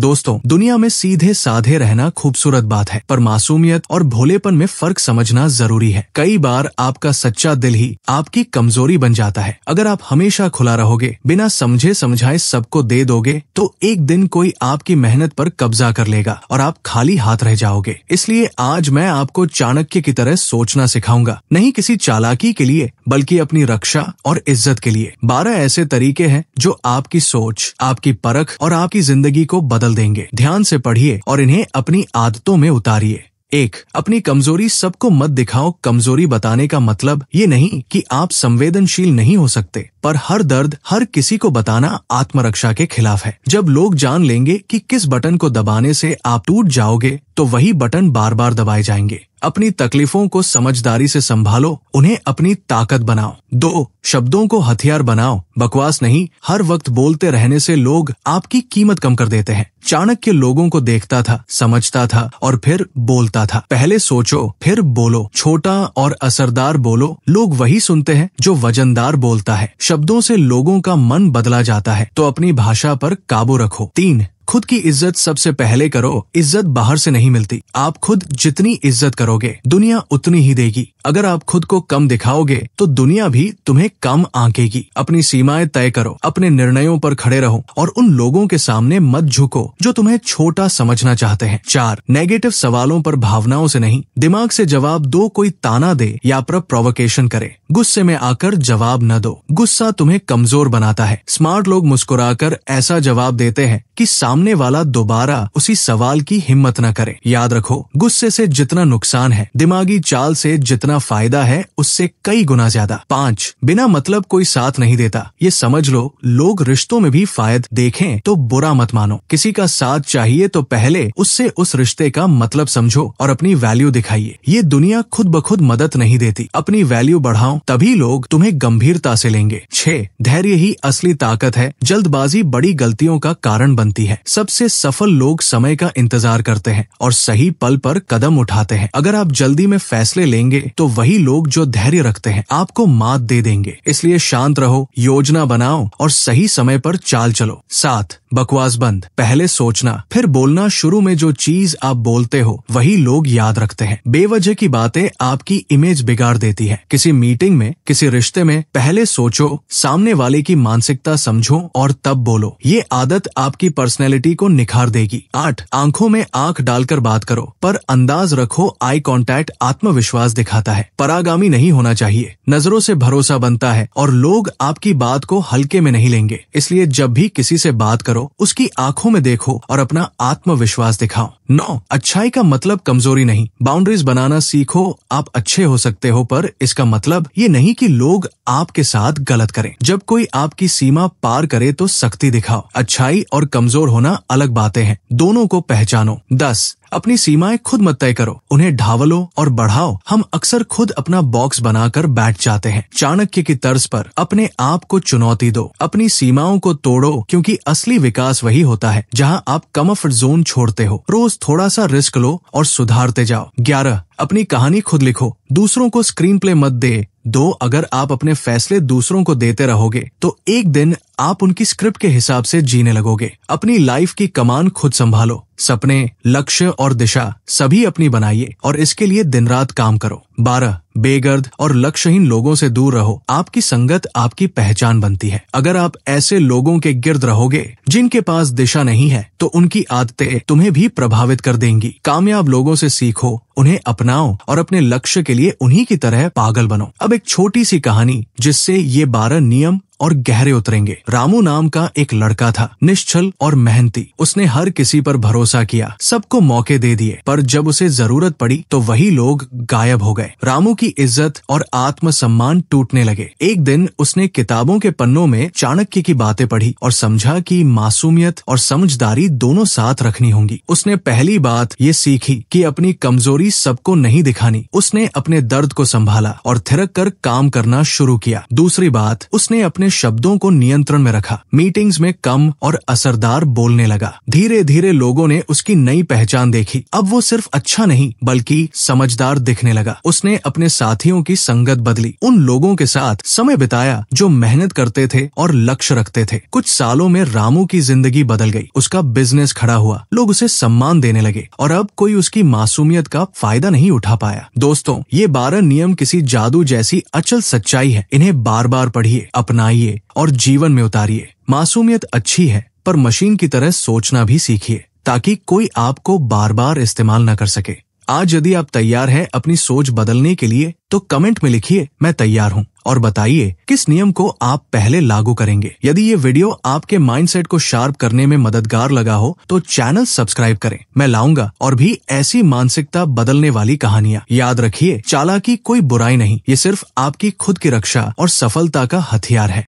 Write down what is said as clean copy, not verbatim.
दोस्तों, दुनिया में सीधे साधे रहना खूबसूरत बात है, पर मासूमियत और भोलेपन में फर्क समझना जरूरी है। कई बार आपका सच्चा दिल ही आपकी कमजोरी बन जाता है। अगर आप हमेशा खुला रहोगे, बिना समझे समझाए सबको दे दोगे, तो एक दिन कोई आपकी मेहनत पर कब्जा कर लेगा और आप खाली हाथ रह जाओगे। इसलिए आज मैं आपको चाणक्य की तरह सोचना सिखाऊंगा, नहीं किसी चालाकी के लिए, बल्कि अपनी रक्षा और इज्जत के लिए। 12 ऐसे तरीके हैं जो आपकी सोच, आपकी परख और आपकी जिंदगी को बदल देंगे। ध्यान से पढ़िए और इन्हें अपनी आदतों में उतारिए। 1. अपनी कमजोरी सबको मत दिखाओ। कमजोरी बताने का मतलब ये नहीं कि आप संवेदनशील नहीं हो सकते, पर हर दर्द हर किसी को बताना आत्मरक्षा के खिलाफ है। जब लोग जान लेंगे कि किस बटन को दबाने से आप टूट जाओगे, तो वही बटन बार बार दबाए जाएंगे। अपनी तकलीफों को समझदारी से संभालो, उन्हें अपनी ताकत बनाओ। 2. शब्दों को हथियार बनाओ, बकवास नहीं। हर वक्त बोलते रहने से लोग आपकी कीमत कम कर देते हैं। चाणक्य लोगों को देखता था, समझता था और फिर बोलता था। पहले सोचो, फिर बोलो। छोटा और असरदार बोलो। लोग वही सुनते हैं जो वजनदार बोलता है। शब्दों से लोगों का मन बदला जाता है, तो अपनी भाषा पर काबू रखो। 3. खुद की इज्जत सबसे पहले करो। इज्जत बाहर से नहीं मिलती। आप खुद जितनी इज्जत करोगे, दुनिया उतनी ही देगी। अगर आप खुद को कम दिखाओगे, तो दुनिया भी तुम्हें कम आंकेगी। अपनी सीमाएं तय करो, अपने निर्णयों पर खड़े रहो और उन लोगों के सामने मत झुको जो तुम्हें छोटा समझना चाहते हैं। 4. नेगेटिव सवालों पर भावनाओं से नहीं, दिमाग से जवाब दो। कोई ताना दे या प्रोवोकेशन करे, गुस्से में आकर जवाब न दो। गुस्सा तुम्हें कमजोर बनाता है। स्मार्ट लोग मुस्कुराकर ऐसा जवाब देते हैं कि सामने वाला दोबारा उसी सवाल की हिम्मत न करे। याद रखो, गुस्से से जितना नुकसान है, दिमागी चाल से जितना फायदा है, उससे कई गुना ज्यादा। 5. बिना मतलब कोई साथ नहीं देता। ये समझ लो, लोग रिश्तों में भी फायदा देखें तो बुरा मत मानो। किसी का साथ चाहिए तो पहले उससे उस रिश्ते का मतलब समझो और अपनी वैल्यू दिखाइए। ये दुनिया खुद ब खुद मदद नहीं देती। अपनी वैल्यू बढ़ाओ, तभी लोग तुम्हें गंभीरता से लेंगे। 6. धैर्य ही असली ताकत है। जल्दबाजी बड़ी गलतियों का कारण बनती है। सबसे सफल लोग समय का इंतजार करते हैं और सही पल पर कदम उठाते हैं। अगर आप जल्दी में फैसले लेंगे, तो वही लोग जो धैर्य रखते हैं आपको मात दे देंगे। इसलिए शांत रहो, योजना बनाओ और सही समय पर चाल चलो। 7. बकवास बंद। पहले सोचना, फिर बोलना। शुरू में जो चीज आप बोलते हो, वही लोग याद रखते हैं। बेवजह की बातें आपकी इमेज बिगाड़ देती है। किसी मीटिंग में, किसी रिश्ते में पहले सोचो, सामने वाले की मानसिकता समझो और तब बोलो। ये आदत आपकी पर्सनैलिटी को निखार देगी। 8. आंखों में आंख डालकर बात करो, पर अंदाज रखो। आई कांटेक्ट आत्मविश्वास दिखाता है, परागामी नहीं होना चाहिए। नजरों से भरोसा बनता है और लोग आपकी बात को हल्के में नहीं लेंगे। इसलिए जब भी किसी से बात करो, उसकी आंखों में देखो और अपना आत्मविश्वास दिखाओ। 9. अच्छाई का मतलब कमजोरी नहीं। बाउंड्रीज बनाना सीखो। आप अच्छे हो सकते हो, पर इसका मतलब ये नहीं कि लोग आपके साथ गलत करें। जब कोई आपकी सीमा पार करे तो सख्ती दिखाओ। अच्छाई और कमजोर होना अलग बातें हैं, दोनों को पहचानो। 10. अपनी सीमाएं खुद मत तय करो, उन्हें ढावलो और बढ़ाओ। हम अक्सर खुद अपना बॉक्स बनाकर बैठ जाते हैं। चाणक्य की तर्ज पर अपने आप को चुनौती दो, अपनी सीमाओं को तोड़ो, क्योंकि असली विकास वही होता है जहां आप कंफर्ट जोन छोड़ते हो। रोज थोड़ा सा रिस्क लो और सुधारते जाओ। 11. अपनी कहानी खुद लिखो, दूसरों को स्क्रीन प्ले मत दो। अगर आप अपने फैसले दूसरों को देते रहोगे, तो एक दिन आप उनकी स्क्रिप्ट के हिसाब से जीने लगोगे। अपनी लाइफ की कमान खुद संभालो। सपने, लक्ष्य और दिशा सभी अपनी बनाइए और इसके लिए दिन रात काम करो। 12. बेगर्द और लक्ष्यहीन लोगों से दूर रहो। आपकी संगत आपकी पहचान बनती है। अगर आप ऐसे लोगों के गिर्द रहोगे जिनके पास दिशा नहीं है, तो उनकी आदतें तुम्हें भी प्रभावित कर देंगी। कामयाब लोगों से सीखो, उन्हें अपनाओ और अपने लक्ष्य के लिए उन्हीं की तरह पागल बनो। अब एक छोटी सी कहानी जिससे ये 12 नियम और गहरे उतरेंगे। रामू नाम का एक लड़का था, निश्चल और मेहनती। उसने हर किसी पर भरोसा किया, सबको मौके दे दिए, पर जब उसे जरूरत पड़ी तो वही लोग गायब हो गए। रामू की इज्जत और आत्मसम्मान टूटने लगे। एक दिन उसने किताबों के पन्नों में चाणक्य की बातें पढ़ी और समझा कि मासूमियत और समझदारी दोनों साथ रखनी होंगी। उसने पहली बात ये सीखी कि अपनी कमजोरी सबको नहीं दिखानी। उसने अपने दर्द को संभाला और थिरक कर काम करना शुरू किया। दूसरी बात, उसने अपने शब्दों को नियंत्रण में रखा। मीटिंग्स में कम और असरदार बोलने लगा। धीरे धीरे लोगों ने उसकी नई पहचान देखी। अब वो सिर्फ अच्छा नहीं बल्कि समझदार दिखने लगा। उसने अपने साथियों की संगत बदली, उन लोगों के साथ समय बिताया जो मेहनत करते थे और लक्ष्य रखते थे। कुछ सालों में रामू की जिंदगी बदल गई। उसका बिजनेस खड़ा हुआ, लोग उसे सम्मान देने लगे और अब कोई उसकी मासूमियत का फायदा नहीं उठा पाया। दोस्तों, ये 12 नियम किसी जादू जैसी अचल सच्चाई है। इन्हें बार बार पढ़िए, अपनाइए और जीवन में उतारिए। मासूमियत अच्छी है, पर मशीन की तरह सोचना भी सीखिए ताकि कोई आपको बार बार इस्तेमाल न कर सके। आज यदि आप तैयार हैं अपनी सोच बदलने के लिए तो कमेंट में लिखिए मैं तैयार हूँ और बताइए किस नियम को आप पहले लागू करेंगे। यदि ये वीडियो आपके माइंडसेट को शार्प करने में मददगार लगा हो तो चैनल सब्सक्राइब करें। मैं लाऊंगा और भी ऐसी मानसिकता बदलने वाली कहानियाँ। याद रखिए, चालाकी कोई बुराई नहीं, ये सिर्फ आपकी खुद की रक्षा और सफलता का हथियार है।